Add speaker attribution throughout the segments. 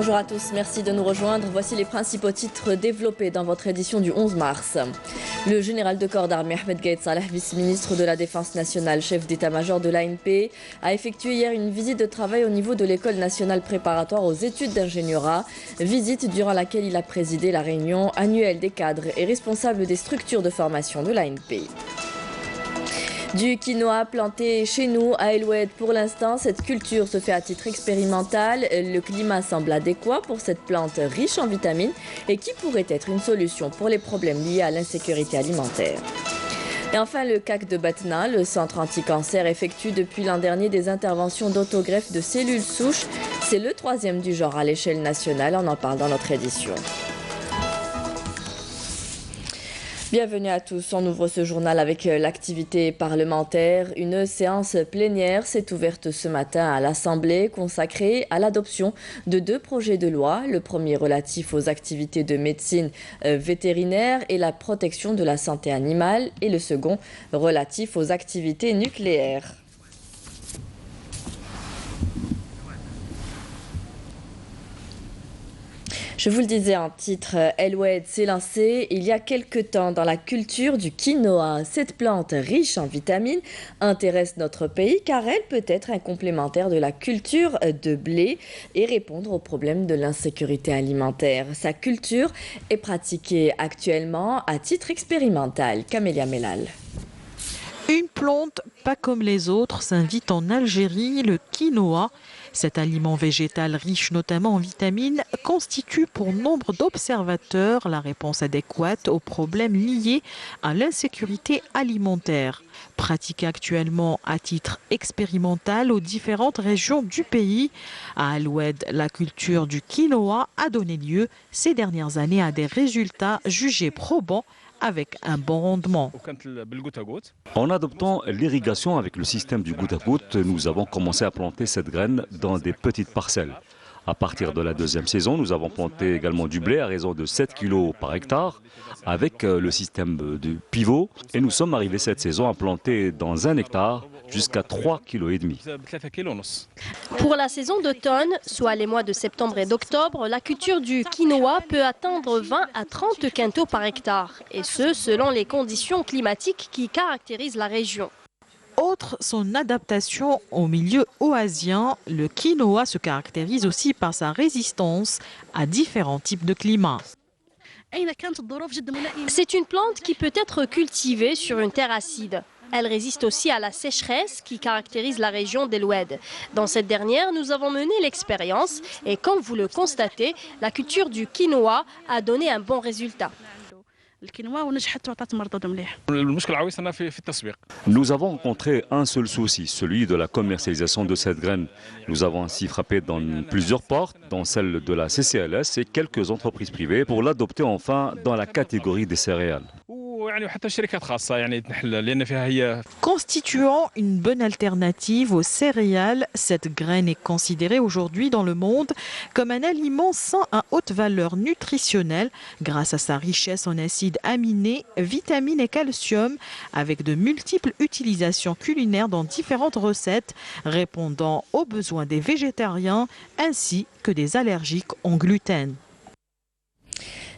Speaker 1: Bonjour à tous, merci de nous rejoindre. Voici les principaux titres développés dans votre édition du 11 mars. Le général de corps d'armée Ahmed Gaïd Salah, vice-ministre de la Défense nationale, chef d'état-major de l'ANP, a effectué hier une visite de travail au niveau de l'École nationale préparatoire aux études d'ingénierat. Visite durant laquelle il a présidé la réunion annuelle des cadres et responsables des structures de formation de l'ANP. Du quinoa planté chez nous à El Oued. Pour l'instant, cette culture se fait à titre expérimental. Le climat semble adéquat pour cette plante riche en vitamines et qui pourrait être une solution pour les problèmes liés à l'insécurité alimentaire. Et enfin, le CAC de Batna, le centre anti-cancer, effectue depuis l'an dernier des interventions d'autogreffe de cellules souches. C'est le 3e du genre à l'échelle nationale. On en parle dans notre édition. Bienvenue à tous. On ouvre ce journal avec l'activité parlementaire. Une séance plénière s'est ouverte ce matin à l'Assemblée consacrée à l'adoption de 2 projets de loi. Le premier relatif aux activités de médecine vétérinaire et la protection de la santé animale et le second relatif aux activités nucléaires. Je vous le disais en titre, El Oued s'est lancé il y a quelque temps dans la culture du quinoa. Cette plante riche en vitamines intéresse notre pays car elle peut être un complémentaire de la culture de blé et répondre aux problèmes de l'insécurité alimentaire. Sa culture est pratiquée actuellement à titre expérimental. Camélia Melal.
Speaker 2: Une plante pas comme les autres s'invite en Algérie, le quinoa. Cet aliment végétal riche notamment en vitamines constitue pour nombre d'observateurs la réponse adéquate aux problèmes liés à l'insécurité alimentaire. Pratiqué actuellement à titre expérimental aux différentes régions du pays, à El Oued, la culture du quinoa a donné lieu ces dernières années à des résultats jugés probants avec un bon rendement.
Speaker 3: En adoptant l'irrigation avec le système du goutte à goutte, nous avons commencé à planter cette graine dans des petites parcelles. À partir de la 2e saison, nous avons planté également du blé à raison de 7 kg par hectare avec le système de pivot. Et nous sommes arrivés cette saison à planter dans 1 hectare jusqu'à 3,5 kg.
Speaker 4: Pour la saison d'automne, soit les mois de septembre et d'octobre, la culture du quinoa peut atteindre 20 à 30 quintaux par hectare. Et ce, selon les conditions climatiques qui caractérisent la région.
Speaker 2: Autre son adaptation au milieu oasien, le quinoa se caractérise aussi par sa résistance à différents types de climats.
Speaker 4: C'est une plante qui peut être cultivée sur une terre acide. Elle résiste aussi à la sécheresse qui caractérise la région d'El Oued. Dans cette dernière, nous avons mené l'expérience et comme vous le constatez, la culture du quinoa a donné un bon résultat.
Speaker 3: Nous avons rencontré un seul souci, celui de la commercialisation de cette graine. Nous avons ainsi frappé dans plusieurs portes, dont celle de la CCLS et quelques entreprises privées, pour l'adopter enfin dans la catégorie des céréales.
Speaker 2: Constituant une bonne alternative aux céréales, cette graine est considérée aujourd'hui dans le monde comme un aliment sain à haute valeur nutritionnelle grâce à sa richesse en acides aminés, vitamines et calcium, avec de multiples utilisations culinaires dans différentes recettes, répondant aux besoins des végétariens ainsi que des allergiques au gluten.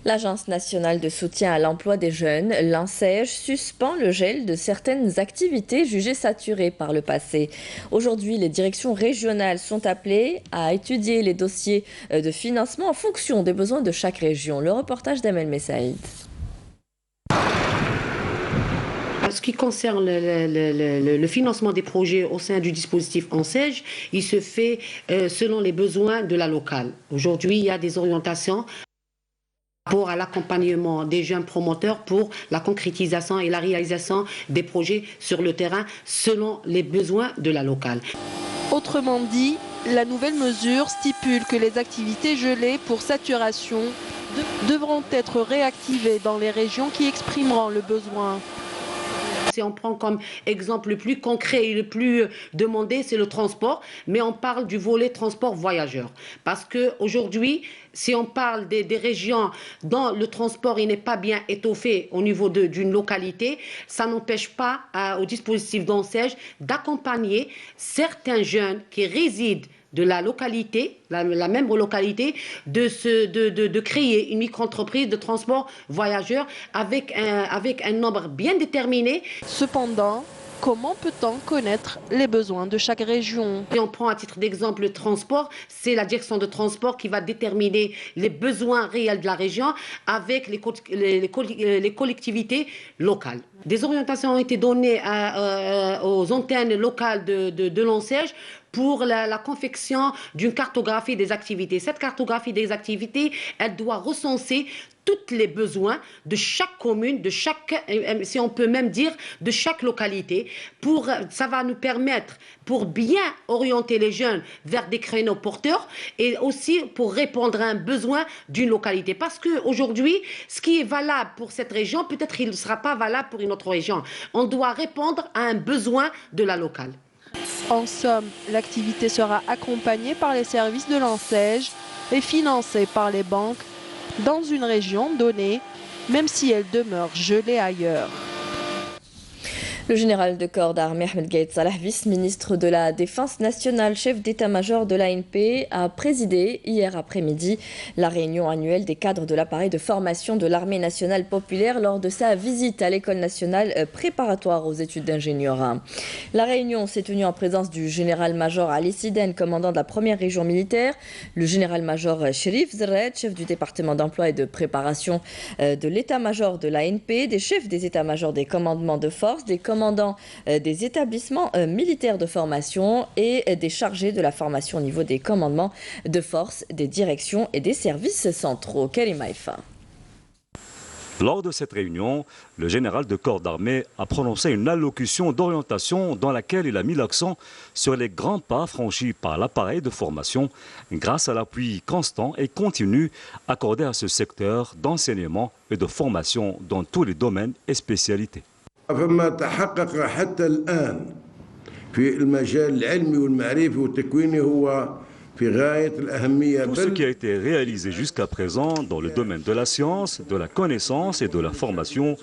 Speaker 1: L'Agence nationale de soutien à l'emploi des jeunes, l'ANSEJ, suspend le gel de certaines activités jugées saturées par le passé. Aujourd'hui, les directions régionales sont appelées à étudier les dossiers de financement en fonction des besoins de chaque région. Le reportage d'Amel Messaïd.
Speaker 5: En ce qui concerne le financement des projets au sein du dispositif ANSEJ, il se fait selon les besoins de la locale. Aujourd'hui, il y a des orientations pour l'accompagnement des jeunes promoteurs pour la concrétisation et la réalisation des projets sur le terrain selon les besoins de la locale.
Speaker 6: Autrement dit, la nouvelle mesure stipule que les activités gelées pour saturation devront être réactivées dans les régions qui exprimeront le besoin.
Speaker 5: Si on prend comme exemple le plus concret et le plus demandé, c'est le transport, mais on parle du volet transport voyageurs. Parce qu'aujourd'hui, si on parle des régions dont le transport n'est pas bien étoffé au niveau d'une localité, ça n'empêche pas au dispositif d'ANSEJ d'accompagner certains jeunes qui résident de la localité, la même localité, de créer une micro-entreprise de transport voyageurs avec un nombre bien déterminé.
Speaker 6: Cependant, comment peut-on connaître les besoins de chaque région?
Speaker 5: Si on prend à titre d'exemple le transport, c'est la direction de transport qui va déterminer les besoins réels de la région avec les collectivités locales. Des orientations ont été données aux antennes locales de l'ONSEJ pour la confection d'une cartographie des activités. Cette cartographie des activités, elle doit recenser tous les besoins de chaque commune, de chaque, si on peut même dire, de chaque localité. Ça va nous permettre, pour bien orienter les jeunes vers des créneaux porteurs et aussi pour répondre à un besoin d'une localité. Parce qu'aujourd'hui, ce qui est valable pour cette région, peut-être il ne sera pas valable pour une autre région. On doit répondre à un besoin de la locale.
Speaker 6: En somme, l'activité sera accompagnée par les services de l'ONSEJ et financée par les banques dans une région donnée, même si elle demeure gelée ailleurs.
Speaker 1: Le général de corps d'armée Ahmed Gaïd Salah, vice-ministre de la Défense nationale, chef d'état-major de l'ANP, a présidé hier après-midi la réunion annuelle des cadres de l'appareil de formation de l'armée nationale populaire lors de sa visite à l'école nationale préparatoire aux études d'ingénieurs. La réunion s'est tenue en présence du général-major Ali Siden, commandant de la première région militaire, le général-major Sherif Zerred, chef du département d'emploi et de préparation de l'état-major de l'ANP, des chefs des états-majors des commandements de force, des commandants des établissements militaires de formation et des chargés de la formation au niveau des commandements de force, des directions et des services centraux. Karim Haïfa.
Speaker 3: Lors de cette réunion, le général de corps d'armée a prononcé une allocution d'orientation dans laquelle il a mis l'accent sur les grands pas franchis par l'appareil de formation grâce à l'appui constant et continu accordé à ce secteur d'enseignement et de formation dans tous les domaines et spécialités.
Speaker 7: فما تحقق حتى الآن في المجال العلمي والمعرفي والتكويني هو في غاية الأهمية.
Speaker 3: Tout ce qui a été réalisé jusqu'à présent dans le domaine de la science, de la connaissance et de la formation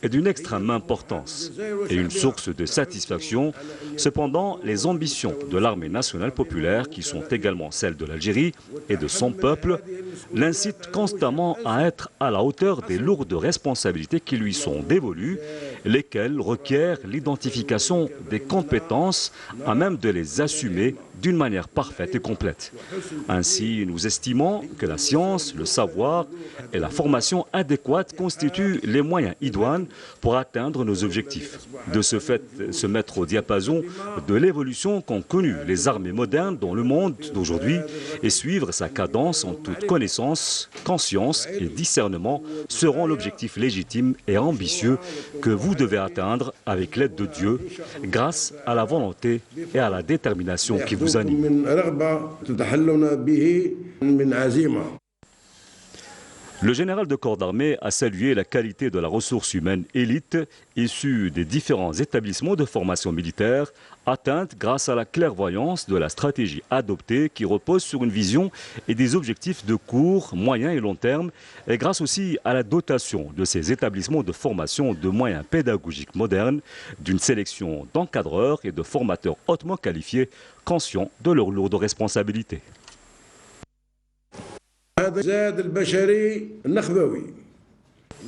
Speaker 3: est d'une extrême importance et une source de satisfaction. Cependant, les ambitions de l'armée nationale populaire, qui sont également celles de l'Algérie et de son peuple, l'incitent constamment à être à la hauteur des lourdes responsabilités qui lui sont dévolues, lesquelles requièrent l'identification des compétences à même de les assumer d'une manière parfaite et complète. Ainsi, nous estimons que la science, le savoir et la formation adéquate constituent les moyens idoines pour atteindre nos objectifs. De ce fait, se mettre au diapason de l'évolution qu'ont connue les armées modernes dans le monde d'aujourd'hui et suivre sa cadence en toute connaissance, conscience et discernement seront l'objectif légitime et ambitieux que vous devez atteindre avec l'aide de Dieu grâce à la volonté et à la détermination qui vous anime. Le général de corps d'armée a salué la qualité de la ressource humaine élite issue des différents établissements de formation militaire, atteinte grâce à la clairvoyance de la stratégie adoptée qui repose sur une vision et des objectifs de court, moyen et long terme, et grâce aussi à la dotation de ces établissements de formation de moyens pédagogiques modernes, d'une sélection d'encadreurs et de formateurs hautement qualifiés, conscients de leurs lourdes responsabilités.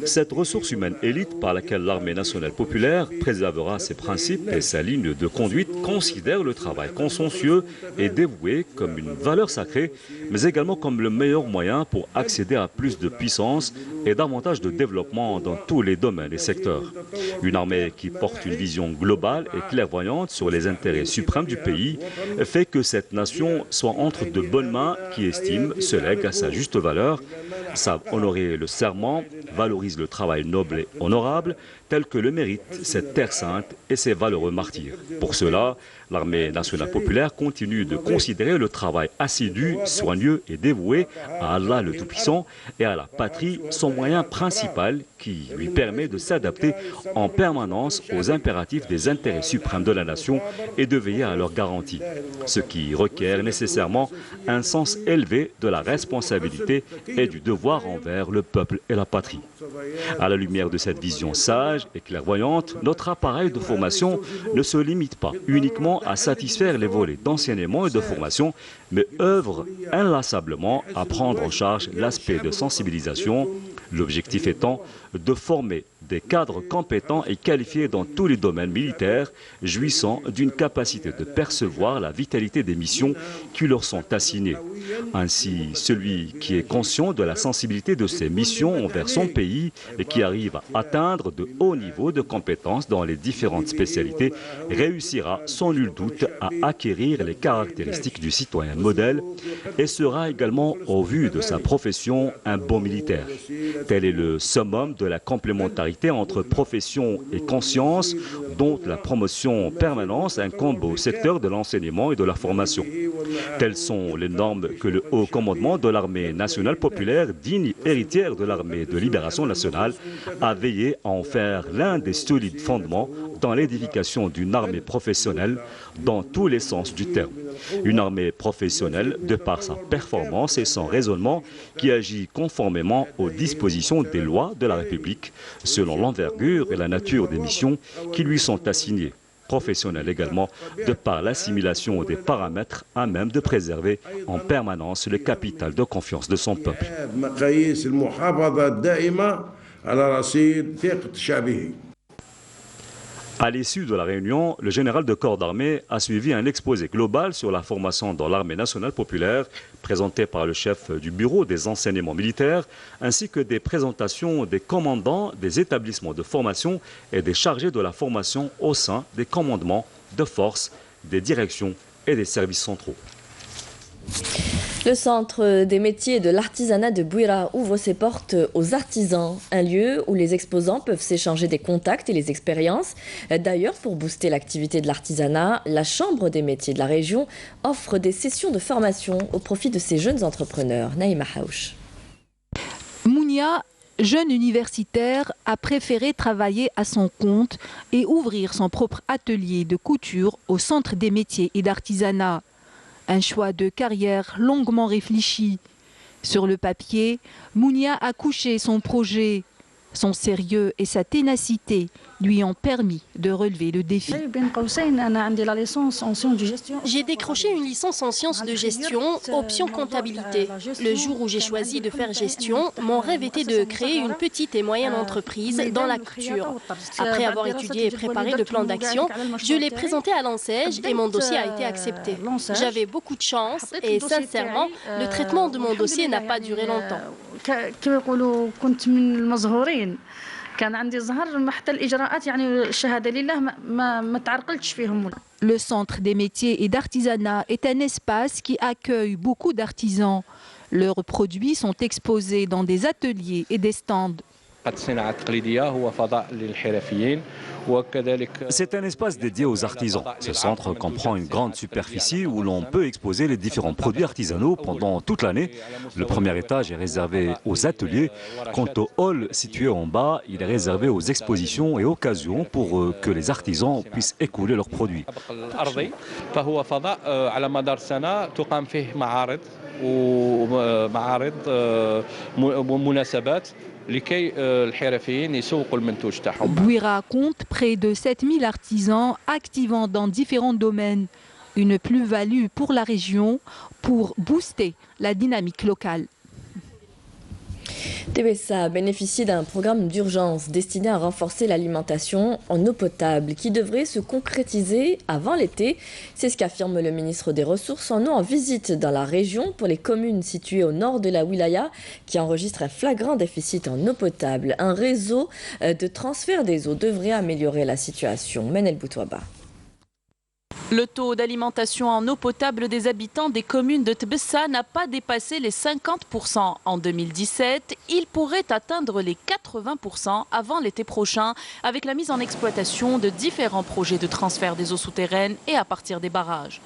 Speaker 3: Cette ressource humaine élite par laquelle l'armée nationale populaire préservera ses principes et sa ligne de conduite considère le travail consciencieux et dévoué comme une valeur sacrée, mais également comme le meilleur moyen pour accéder à plus de puissance et davantage de développement dans tous les domaines et secteurs. Une armée qui porte une vision globale et clairvoyante sur les intérêts suprêmes du pays fait que cette nation soit entre de bonnes mains qui estiment, se lèguent à sa juste valeur, savent honorer le serment, valorisent le travail noble et honorable, tel que le mérite cette terre sainte et ses valeureux martyrs. Pour cela, l'armée nationale populaire continue de considérer le travail assidu, soigneux et dévoué à Allah le Tout-Puissant et à la patrie son moyen principal qui lui permet de s'adapter en permanence aux impératifs des intérêts suprêmes de la nation et de veiller à leur garantie, ce qui requiert nécessairement un sens élevé de la responsabilité et du devoir. devoir envers le peuple et la patrie. À la lumière de cette vision sage et clairvoyante, notre appareil de formation ne se limite pas uniquement à satisfaire les volets d'enseignement et de formation, mais œuvre inlassablement à prendre en charge l'aspect de sensibilisation, l'objectif étant de former des cadres compétents et qualifiés dans tous les domaines militaires, jouissant d'une capacité de percevoir la vitalité des missions qui leur sont assignées. Ainsi, celui qui est conscient de la sensibilité de ses missions envers son pays et qui arrive à atteindre de hauts niveaux de compétences dans les différentes spécialités réussira sans nul doute à acquérir les caractéristiques du citoyen modèle et sera également, au vu de sa profession, un bon militaire. Tel est le summum de la complémentarité entre profession et conscience, dont la promotion en permanence incombe au secteur de l'enseignement et de la formation. Telles sont les normes que le haut commandement de l'armée nationale populaire, digne héritière de l'armée de libération nationale, a veillé à en faire l'un des solides fondements dans l'édification d'une armée professionnelle dans tous les sens du terme. Une armée professionnelle de par sa performance et son raisonnement qui agit conformément aux dispositions des lois de la République, selon l'envergure et la nature des missions qui lui sont assignées. Professionnelle également de par l'assimilation des paramètres à même de préserver en permanence le capital de confiance de son peuple. À l'issue de la réunion, le général de corps d'armée a suivi un exposé global sur la formation dans l'armée nationale populaire, présenté par le chef du bureau des enseignements militaires, ainsi que des présentations des commandants des établissements de formation et des chargés de la formation au sein des commandements de forces, des directions et des services centraux.
Speaker 1: Le centre des métiers et de l'artisanat de Bouira ouvre ses portes aux artisans, un lieu où les exposants peuvent s'échanger des contacts et les expériences. D'ailleurs, pour booster l'activité de l'artisanat, la Chambre des métiers de la région offre des sessions de formation au profit de ces jeunes entrepreneurs. Naïma Haouch.
Speaker 8: Mounia, jeune universitaire, a préféré travailler à son compte et ouvrir son propre atelier de couture au centre des métiers et d'artisanat. Un choix de carrière longuement réfléchi. Sur le papier, Mounia a couché son projet. Son sérieux et sa ténacité lui ont permis de relever le défi.
Speaker 4: J'ai décroché une licence en sciences de gestion, option comptabilité. Le jour où j'ai choisi de faire gestion, mon rêve était de créer une petite et moyenne entreprise dans la couture. Après avoir étudié et préparé le plan d'action, je l'ai présenté à l'ANSEJ et mon dossier a été accepté. J'avais beaucoup de chance et sincèrement, le traitement de mon dossier n'a pas duré longtemps.
Speaker 8: Le centre des métiers et d'artisanat est un espace qui accueille beaucoup d'artisans. Leurs produits sont exposés dans des ateliers et des stands.
Speaker 3: C'est un espace dédié aux artisans. Ce centre comprend une grande superficie où l'on peut exposer les différents produits artisanaux pendant toute l'année. Le premier étage est réservé aux ateliers. Quant au hall situé en bas, il est réservé aux expositions et occasions pour que les artisans puissent écouler leurs produits.
Speaker 8: Bouira compte près de 7000 artisans activant dans différents domaines. Une plus-value pour la région pour booster la dynamique locale.
Speaker 1: Tébessa bénéficie d'un programme d'urgence destiné à renforcer l'alimentation en eau potable qui devrait se concrétiser avant l'été. C'est ce qu'affirme le ministre des Ressources en eau en visite dans la région pour les communes situées au nord de la wilaya qui enregistrent un flagrant déficit en eau potable. Un réseau de transfert des eaux devrait améliorer la situation. Menel Boutouaba.
Speaker 9: Le taux d'alimentation en eau potable des habitants des communes de Tébessa n'a pas dépassé les 50% en 2017. Il pourrait atteindre les 80% avant l'été prochain avec la mise en exploitation de différents projets de transfert des eaux souterraines et à partir des barrages.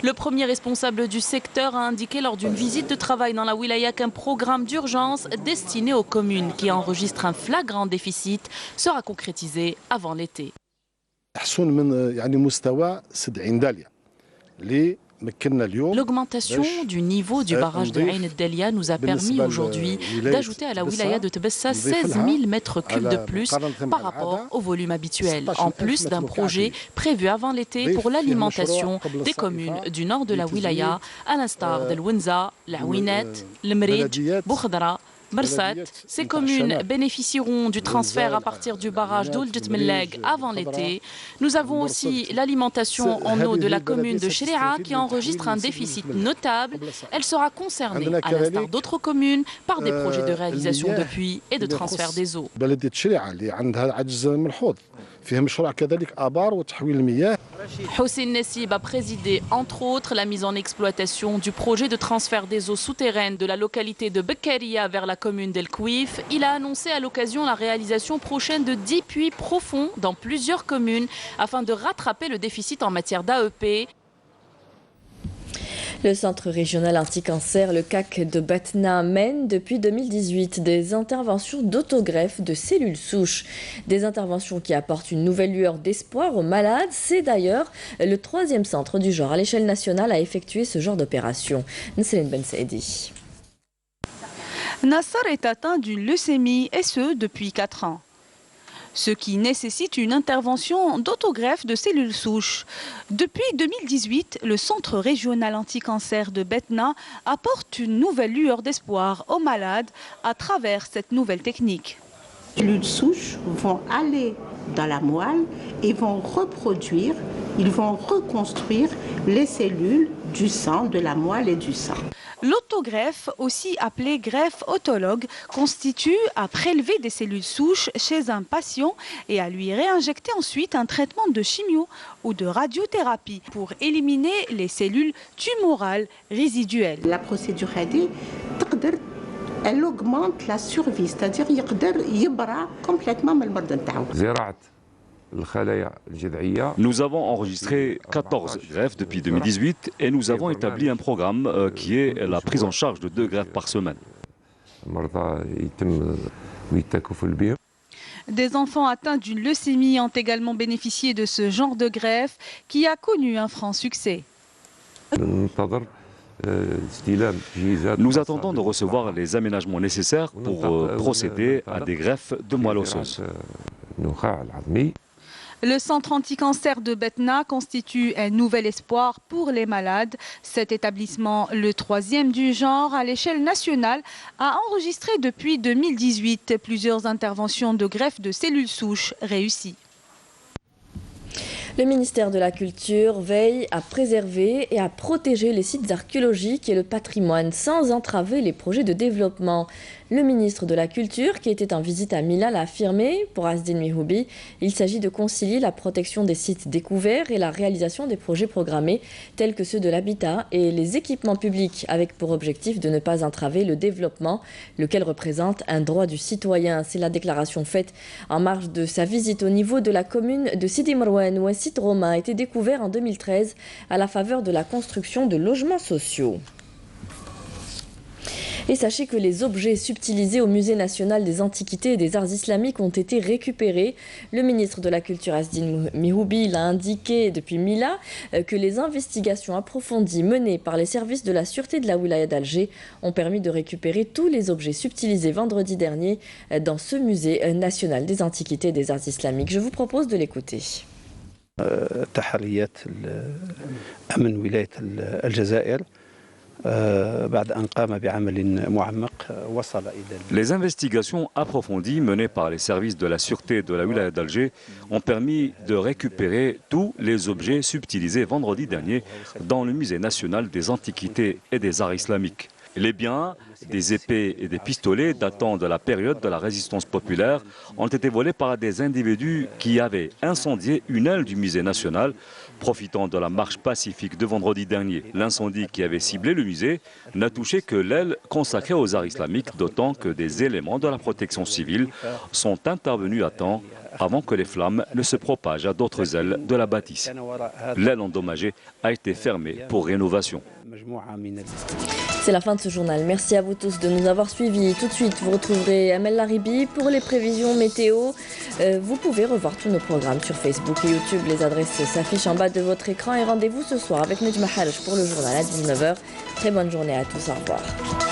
Speaker 9: Le premier responsable du secteur a indiqué lors d'une visite de travail dans la wilaya qu'un programme d'urgence destiné aux communes qui enregistrent un flagrant déficit sera concrétisé avant l'été.
Speaker 10: تحسن من مستوى 70 دالية
Speaker 9: L'augmentation du niveau du barrage de Ain el-Dalia nous a permis aujourd'hui d'ajouter à la wilaya de Tbessa 16 000 mètres cubes de plus par rapport au volume habituel, en plus d'un projet prévu avant l'été pour l'alimentation des communes du nord de la wilaya, à l'instar de l'Wenza, la Ouinet, le Mridj, Boukhadra, Barsat. Ces communes bénéficieront du transfert à partir du barrage d'Ouljet Melleg avant l'été. Nous avons aussi l'alimentation en eau de la commune de Shri'a qui enregistre un déficit notable. Elle sera concernée, à l'instar d'autres communes, par des projets de réalisation de puits et de transfert des eaux. Hossein Nessib a présidé entre autres la mise en exploitation du projet de transfert des eaux souterraines de la localité de Bekkaria vers la commune d'El Kouif. Il a annoncé à l'occasion la réalisation prochaine de 10 puits profonds dans plusieurs communes afin de rattraper le déficit en matière d'AEP.
Speaker 1: Le Centre régional anti-cancer, le CAC de Batna, mène depuis 2018 des interventions d'autogreffe de cellules souches. Des interventions qui apportent une nouvelle lueur d'espoir aux malades. C'est d'ailleurs le 3e centre du genre à l'échelle nationale à effectuer ce genre d'opération. Nselen Ben Saidi.
Speaker 10: Nasser est atteint d'une leucémie et ce depuis 4 ans. Ce qui nécessite une intervention d'autogreffe de cellules souches. Depuis 2018, le Centre régional anti-cancer de Batna apporte une nouvelle lueur d'espoir aux malades à travers cette nouvelle technique.
Speaker 11: Les cellules souches vont aller dans la moelle et vont reproduire, ils vont reconstruire les cellules du sang, de la moelle et du sang.
Speaker 10: L'autogreffe, aussi appelée greffe autologue, constitue à prélever des cellules souches chez un patient et à lui réinjecter ensuite un traitement de chimio ou de radiothérapie pour éliminer les cellules tumorales résiduelles.
Speaker 11: La procédure elle augmente la survie, c'est-à-dire qu'il يبرع complètement من المرض نتاعو.
Speaker 3: Nous avons enregistré 14 greffes depuis 2018 et nous avons établi un programme qui est la prise en charge de 2 greffes par semaine.
Speaker 10: Des enfants atteints d'une leucémie ont également bénéficié de ce genre de greffe qui a connu un franc succès.
Speaker 3: Nous attendons de recevoir les aménagements nécsaires pour procéder à des greffes de moelle osseuse.
Speaker 10: Le centre anti-cancer de Batna constitue un nouvel espoir pour les malades. Cet établissement, le 3e du genre à l'échelle nationale, a enregistré depuis 2018 plusieurs interventions de greffe de cellules souches réussies.
Speaker 1: Le ministère de la Culture veille à préserver et à protéger les sites archéologiques et le patrimoine sans entraver les projets de développement. Le ministre de la Culture, qui était en visite à Mila, l'a affirmé. Pour Asdin Mihoubi, il s'agit de concilier la protection des sites découverts et la réalisation des projets programmés tels que ceux de l'habitat et les équipements publics, avec pour objectif de ne pas entraver le développement, lequel représente un droit du citoyen. C'est la déclaration faite en marge de sa visite au niveau de la commune de Sidi Marouane, où un site romain a été découvert en 2013 à la faveur de la construction de logements sociaux. Et sachez que les objets subtilisés au Musée national des antiquités et des arts islamiques ont été récupérés. Le ministre de la Culture, Asdin Mihoubi, l'a indiqué depuis Mila que les investigations approfondies menées par les services de la sûreté de la wilaya d'Alger ont permis de récupérer tous les objets subtilisés vendredi dernier dans ce Musée national des antiquités et des arts islamiques. Je vous propose de l'écouter.
Speaker 12: تحريات أمن ولاية الجزائر
Speaker 3: Les investigations approfondies menées par les services de la sûreté de la wilaya d'Alger ont permis de récupérer tous les objets subtilisés vendredi dernier dans le Musée national des antiquités et des arts islamiques. Les biens, des épées et des pistolets datant de la période de la résistance populaire ont été volés par des individus qui avaient incendié une aile du musée national, profitant de la marche pacifique de vendredi dernier. L'incendie qui avait ciblé le musée n'a touché que l'aile consacrée aux arts islamiques, d'autant que des éléments de la protection civile sont intervenus à temps avant que les flammes ne se propagent à d'autres ailes de la bâtisse. L'aile endommagée a été fermée pour rénovation.
Speaker 1: C'est la fin de ce journal. Merci à vous tous de nous avoir suivis. Tout de suite, vous retrouverez Amel Laribi pour les prévisions météo. Vous pouvez revoir tous nos programmes sur Facebook et YouTube. Les adresses s'affichent en bas de votre écran. Et rendez-vous ce soir avec Nejma Harish pour le journal à 19h. Très bonne journée à tous. Au revoir.